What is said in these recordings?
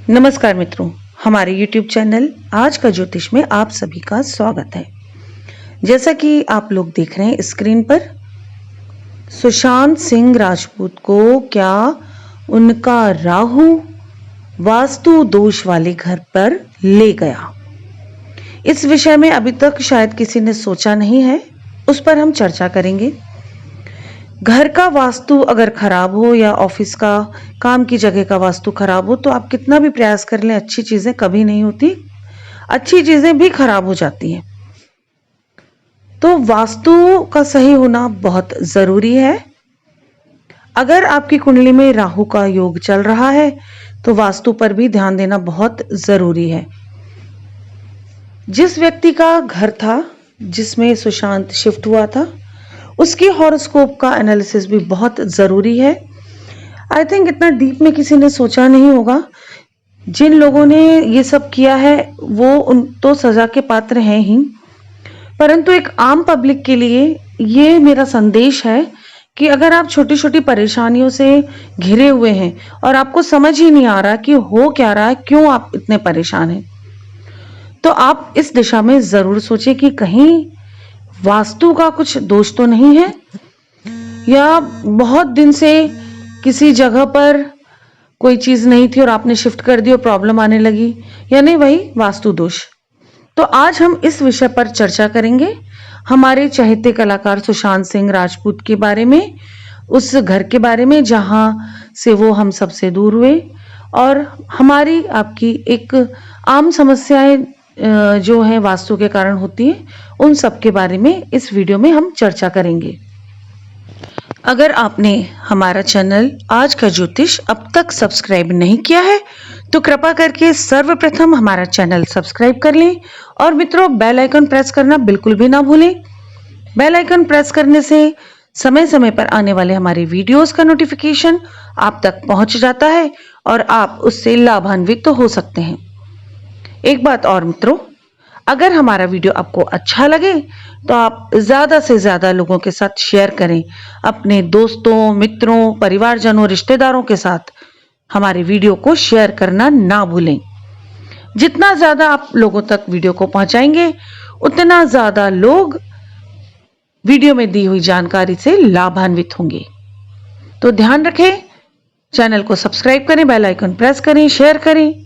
नमस्कार मित्रों, हमारे YouTube चैनल आज का ज्योतिष में आप सभी का स्वागत है। जैसा कि आप लोग देख रहे हैं स्क्रीन पर, सुशांत सिंह राजपूत को क्या उनका राहु वास्तु दोष वाले घर पर ले गया। इस विषय में अभी तक शायद किसी ने सोचा नहीं है, उस पर हम चर्चा करेंगे। घर का वास्तु अगर खराब हो या ऑफिस का, काम की जगह का वास्तु खराब हो तो आप कितना भी प्रयास कर लें, अच्छी चीजें कभी नहीं होती, अच्छी चीजें भी खराब हो जाती हैं। तो वास्तु का सही होना बहुत जरूरी है। अगर आपकी कुंडली में राहु का योग चल रहा है तो वास्तु पर भी ध्यान देना बहुत जरूरी है। जिस व्यक्ति का घर था जिसमें सुशांत शिफ्ट हुआ था, उसकी हॉरोस्कोप का एनालिसिस भी बहुत ज़रूरी है। आई थिंक इतना डीप में किसी ने सोचा नहीं होगा। जिन लोगों ने ये सब किया है वो उन तो सज़ा के पात्र हैं ही, परंतु एक आम पब्लिक के लिए ये मेरा संदेश है कि अगर आप छोटी छोटी परेशानियों से घिरे हुए हैं और आपको समझ ही नहीं आ रहा कि हो क्या रहा है, क्यों आप इतने परेशान हैं, तो आप इस दिशा में ज़रूर सोचें कि कहीं वास्तु का कुछ दोष तो नहीं है, या बहुत दिन से किसी जगह पर कोई चीज नहीं थी और आपने शिफ्ट कर दी और प्रॉब्लम आने लगी, या नहीं वही वास्तु दोष। तो आज हम इस विषय पर चर्चा करेंगे, हमारे चहेते कलाकार सुशांत सिंह राजपूत के बारे में, उस घर के बारे में जहां से वो हम सबसे दूर हुए, और हमारी आपकी एक आम समस्याएं जो है वास्तु के कारण होती है, उन सब के बारे में इस वीडियो में हम चर्चा करेंगे। अगर आपने हमारा चैनल आज का ज्योतिष अब तक सब्सक्राइब नहीं किया है तो कृपा करके सर्वप्रथम हमारा चैनल सब्सक्राइब कर लें, और मित्रों बेल आइकन प्रेस करना बिल्कुल भी ना भूलें। बेल आइकन प्रेस करने से समय समय पर आने वाले हमारे वीडियोस का नोटिफिकेशन आप तक पहुंच जाता है और आप उससे लाभान्वित तो हो सकते हैं। एक बात और मित्रों, अगर हमारा वीडियो आपको अच्छा लगे तो आप ज्यादा से ज्यादा लोगों के साथ शेयर करें, अपने दोस्तों, मित्रों, परिवारजनों, रिश्तेदारों के साथ हमारे वीडियो को शेयर करना ना भूलें। जितना ज्यादा आप लोगों तक वीडियो को पहुंचाएंगे उतना ज्यादा लोग वीडियो में दी हुई जानकारी से लाभान्वित होंगे। तो ध्यान रखें, चैनल को सब्सक्राइब करें, बेल आइकन प्रेस करें, शेयर करें।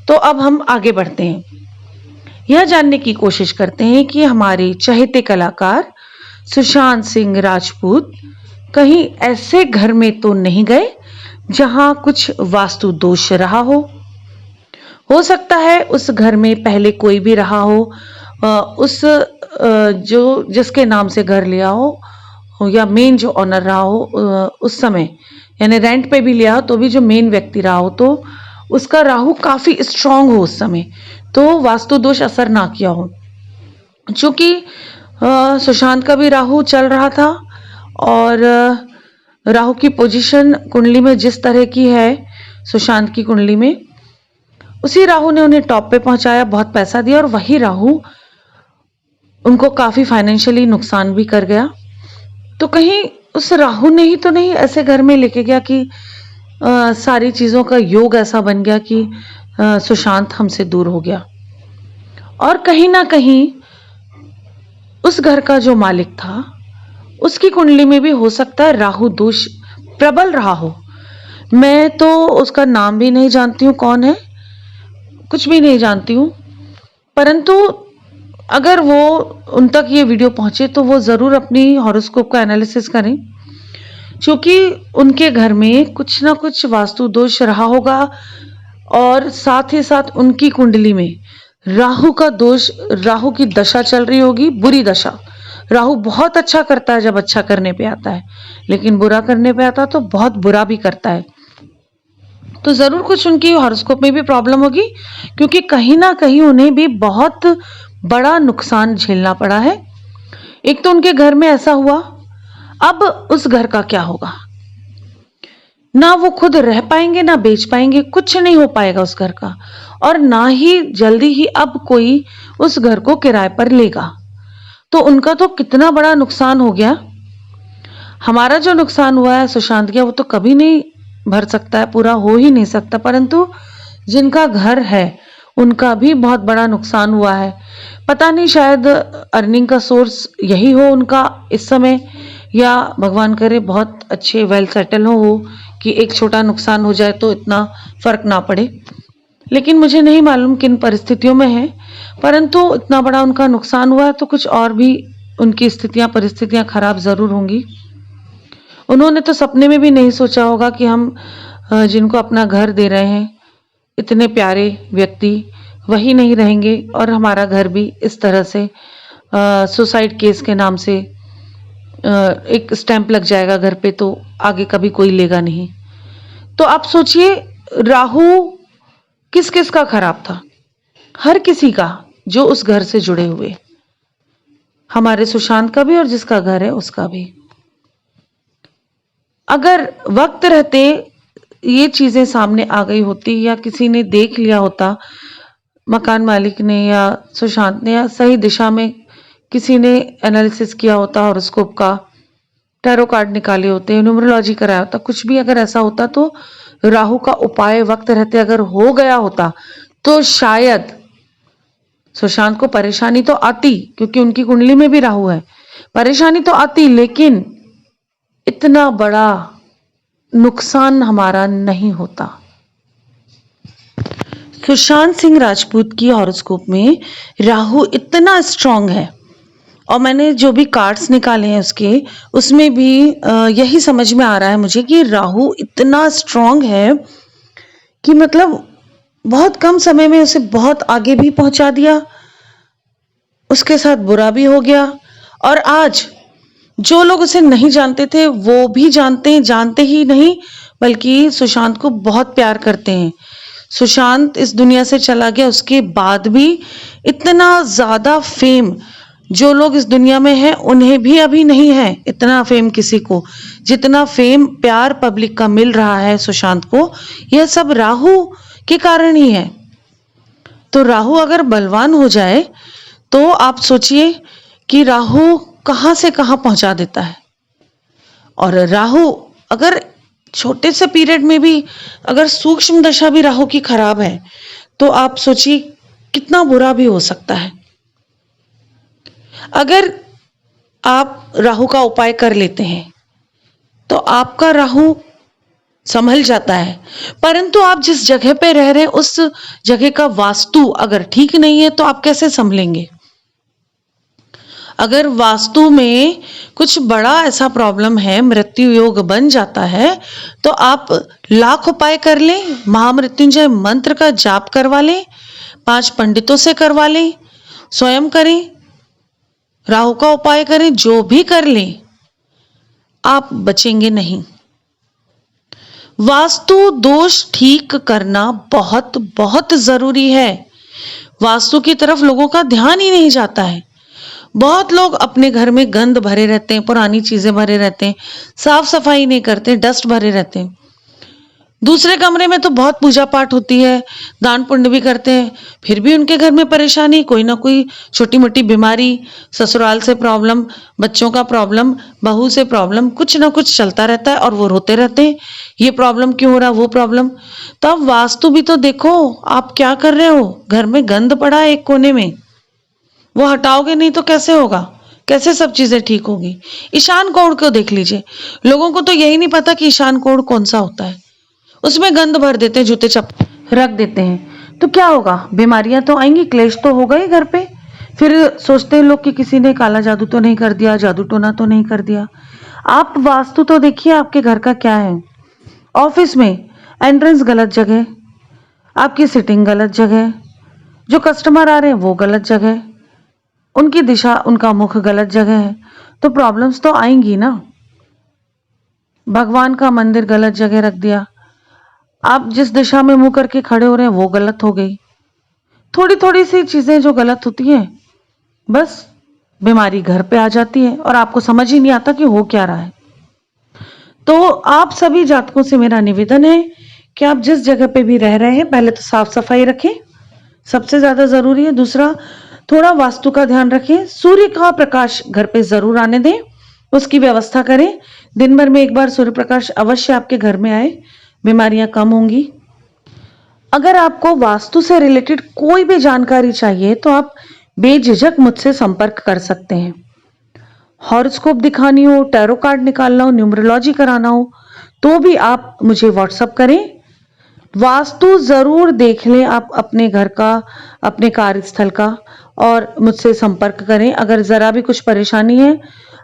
तो अब हम आगे बढ़ते हैं, यह जानने की कोशिश करते हैं कि हमारे चहेते कलाकार सुशांत सिंह राजपूत कहीं ऐसे घर में तो नहीं गए जहां कुछ वास्तु दोष रहा हो सकता है उस घर में पहले कोई भी रहा हो, उस जो जिसके नाम से घर लिया हो या मेन जो ऑनर रहा हो उस समय, यानी रेंट पे भी लिया हो तो भी जो मेन व्यक्ति रहा हो तो उसका राहु काफी स्ट्रांग हो उस समय, तो वास्तु दोष असर ना किया हो। चूंकि सुशांत का भी राहु चल रहा था और राहु की पोजीशन कुंडली में जिस तरह की है सुशांत की कुंडली में, उसी राहु ने उन्हें टॉप पे पहुंचाया, बहुत पैसा दिया, और वही राहु उनको काफी फाइनेंशियली नुकसान भी कर गया। तो कहीं उस राहु ने ही तो नहीं ऐसे घर में लेके गया कि सारी चीजों का योग ऐसा बन गया कि सुशांत हमसे दूर हो गया। और कहीं ना कहीं उस घर का जो मालिक था उसकी कुंडली में भी हो सकता है राहु दोष प्रबल रहा हो। मैं तो उसका नाम भी नहीं जानती हूँ, कौन है, कुछ भी नहीं जानती हूँ, परंतु अगर वो उन तक ये वीडियो पहुंचे तो वो जरूर अपनी हॉरोस्कोप का एनालिसिस करें, क्योंकि उनके घर में कुछ ना कुछ वास्तु दोष रहा होगा, और साथ ही साथ उनकी कुंडली में राहु का दोष, राहु की दशा चल रही होगी, बुरी दशा। राहु बहुत अच्छा करता है जब अच्छा करने पे आता है, लेकिन बुरा करने पे आता है तो बहुत बुरा भी करता है। तो जरूर कुछ उनकी हॉरोस्कोप में भी प्रॉब्लम होगी, क्योंकि कहीं ना कहीं उन्हें भी बहुत बड़ा नुकसान झेलना पड़ा है। एक तो उनके घर में ऐसा हुआ, अब उस घर का क्या होगा, ना वो खुद रह पाएंगे ना बेच पाएंगे, कुछ नहीं हो पाएगा उस घर का, और ना ही जल्दी ही अब कोई उस घर को किराए पर लेगा। तो उनका तो कितना बड़ा नुकसान हो गया। हमारा जो नुकसान हुआ है सुशांत का वो तो कभी नहीं भर सकता है, पूरा हो ही नहीं सकता, परंतु जिनका घर है उनका भी बहुत बड़ा नुकसान हुआ है। पता नहीं, शायद अर्निंग का सोर्स यही हो उनका इस समय, या भगवान करे बहुत अच्छे वेल सेटल हो कि एक छोटा नुकसान हो जाए तो इतना फर्क ना पड़े। लेकिन मुझे नहीं मालूम किन परिस्थितियों में है, परंतु इतना बड़ा उनका नुकसान हुआ है तो कुछ और भी उनकी स्थितियां परिस्थितियां खराब जरूर होंगी। उन्होंने तो सपने में भी नहीं सोचा होगा कि हम जिनको अपना घर दे रहे हैं, इतने प्यारे व्यक्ति, वही नहीं रहेंगे और हमारा घर भी इस तरह से सुसाइड केस के नाम से एक स्टैंप लग जाएगा घर पे, तो आगे कभी कोई लेगा नहीं। तो आप सोचिए, राहु किस किस का खराब था? हर किसी का, जो उस घर से जुड़े हुए, हमारे सुशांत का भी और जिसका घर है उसका भी। अगर वक्त रहते ये चीजें सामने आ गई होती या किसी ने देख लिया होता, मकान मालिक ने या सुशांत ने, या सही दिशा में किसी ने एनालिसिस किया होता, हॉरोस्कोप का, टैरो कार्ड निकाले होते, न्यूमरोलॉजी कराया होता, कुछ भी अगर ऐसा होता तो राहु का उपाय वक्त रहते अगर हो गया होता तो शायद सुशांत को परेशानी तो आती, क्योंकि उनकी कुंडली में भी राहु है, परेशानी तो आती, लेकिन इतना बड़ा नुकसान हमारा नहीं होता। सुशांत सिंह राजपूत की हॉरोस्कोप में राहु इतना स्ट्रांग है, और मैंने जो भी कार्ड्स निकाले हैं उसमें भी यही समझ में आ रहा है मुझे कि राहु इतना स्ट्रांग है कि मतलब बहुत कम समय में उसे बहुत आगे भी पहुंचा दिया, उसके साथ बुरा भी हो गया। और आज जो लोग उसे नहीं जानते थे वो भी जानते ही नहीं, बल्कि सुशांत को बहुत प्यार करते हैं। सुशांत इस दुनिया से चला गया उसके बाद भी इतना ज्यादा फेम जो लोग इस दुनिया में हैं उन्हें भी अभी नहीं है, इतना फेम किसी को जितना फेम प्यार पब्लिक का मिल रहा है सुशांत को, यह सब राहु के कारण ही है। तो राहु अगर बलवान हो जाए तो आप सोचिए कि राहु कहां से कहां पहुंचा देता है। और राहु अगर छोटे से पीरियड में भी अगर सूक्ष्म दशा भी राहु की खराब है तो आप सोचिए कितना बुरा भी हो सकता है। अगर आप राहु का उपाय कर लेते हैं तो आपका राहु संभल जाता है, परंतु आप जिस जगह पे रह रहे हैं उस जगह का वास्तु अगर ठीक नहीं है तो आप कैसे संभलेंगे। अगर वास्तु में कुछ बड़ा ऐसा प्रॉब्लम है, मृत्यु योग बन जाता है, तो आप लाख उपाय कर लें, महामृत्युंजय मंत्र का जाप करवा लें, 5 पंडितों से करवा लें, स्वयं करें, राहु का उपाय करें, जो भी कर लें, आप बचेंगे नहीं। वास्तु दोष ठीक करना बहुत बहुत जरूरी है। वास्तु की तरफ लोगों का ध्यान ही नहीं जाता है। बहुत लोग अपने घर में गंद भरे रहते हैं, पुरानी चीजें भरे रहते हैं, साफ सफाई नहीं करते, डस्ट भरे रहते हैं। दूसरे कमरे में तो बहुत पूजा पाठ होती है, दान पुण्य भी करते हैं, फिर भी उनके घर में परेशानी, कोई ना कोई छोटी मोटी बीमारी, ससुराल से प्रॉब्लम, बच्चों का प्रॉब्लम, बहू से प्रॉब्लम, कुछ ना कुछ चलता रहता है और वो रोते रहते हैं, ये प्रॉब्लम क्यों हो रहा, वो प्रॉब्लम। तो अब वास्तु भी तो देखो, आप क्या कर रहे हो, घर में गंद पड़ा है एक कोने में, वो हटाओगे नहीं तो कैसे होगा, कैसे सब चीजें ठीक होगी। ईशान कोण को देख लीजिए, लोगों को तो यही नहीं पता कि ईशान कोण कौन सा होता है, उसमें गंद भर देते हैं, जूते चप्पल रख देते हैं, तो क्या होगा, बीमारियां तो आएंगी, क्लेश तो होगा ही घर पे। फिर सोचते हैं लोग कि किसी ने काला जादू तो नहीं कर दिया, जादू टोना तो नहीं कर दिया। आप वास्तु तो देखिए आपके घर का क्या है। ऑफिस में एंट्रेंस गलत जगह, आपकी सिटिंग गलत जगह, जो कस्टमर आ रहे हैं वो गलत जगह, उनकी दिशा, उनका मुख गलत जगह है, तो प्रॉब्लम्स तो आएंगी ना। भगवान का मंदिर गलत जगह रख दिया, आप जिस दिशा में मुंह करके खड़े हो रहे हैं वो गलत हो गई। थोड़ी थोड़ी सी चीजें जो गलत होती हैं, बस बीमारी घर पे आ जाती है और आपको समझ ही नहीं आता कि हो क्या रहा है। तो आप सभी जातकों से मेरा निवेदन है कि आप जिस जगह पे भी रह रहे हैं, पहले तो साफ सफाई रखें, सबसे ज्यादा जरूरी है। दूसरा, थोड़ा वास्तु का ध्यान रखें, सूर्य का प्रकाश घर पे जरूर आने दें, उसकी व्यवस्था करें। दिन भर में एक बार सूर्य प्रकाश अवश्य आपके घर में आए, बीमारियां कम होंगी। अगर आपको वास्तु से रिलेटेड कोई भी जानकारी चाहिए तो आप बेझिझक मुझसे संपर्क कर सकते हैं। हॉरोस्कोप दिखानी हो, टैरो कार्ड निकालना हो, न्यूमरोलॉजी कराना हो तो भी आप मुझे व्हाट्सएप करें। वास्तु जरूर देख लें आप अपने घर का, अपने कार्यस्थल का, और मुझसे संपर्क करें। अगर जरा भी कुछ परेशानी है,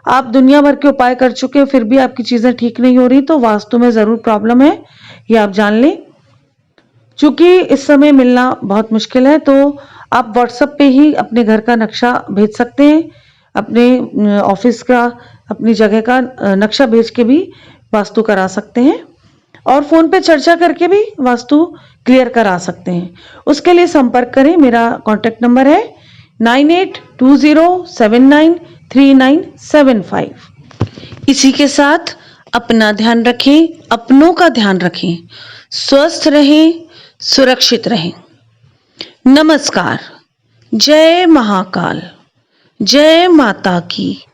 आप दुनिया भर के उपाय कर चुके हैं फिर भी आपकी चीजें ठीक नहीं हो रही, तो वास्तु में जरूर प्रॉब्लम है, ये आप जान लें। चूंकि इस समय मिलना बहुत मुश्किल है तो आप व्हाट्सएप पे ही अपने घर का नक्शा भेज सकते हैं, अपने ऑफिस का, अपनी जगह का नक्शा भेज के भी वास्तु करा सकते हैं, और फोन पे चर्चा करके भी वास्तु क्लियर करा सकते हैं। उसके लिए संपर्क करें। मेरा कॉन्टेक्ट नंबर है 9820793975। इसी के साथ अपना ध्यान रखें, अपनों का ध्यान रखें, स्वस्थ रहें, सुरक्षित रहें। नमस्कार। जय महाकाल, जय माता की।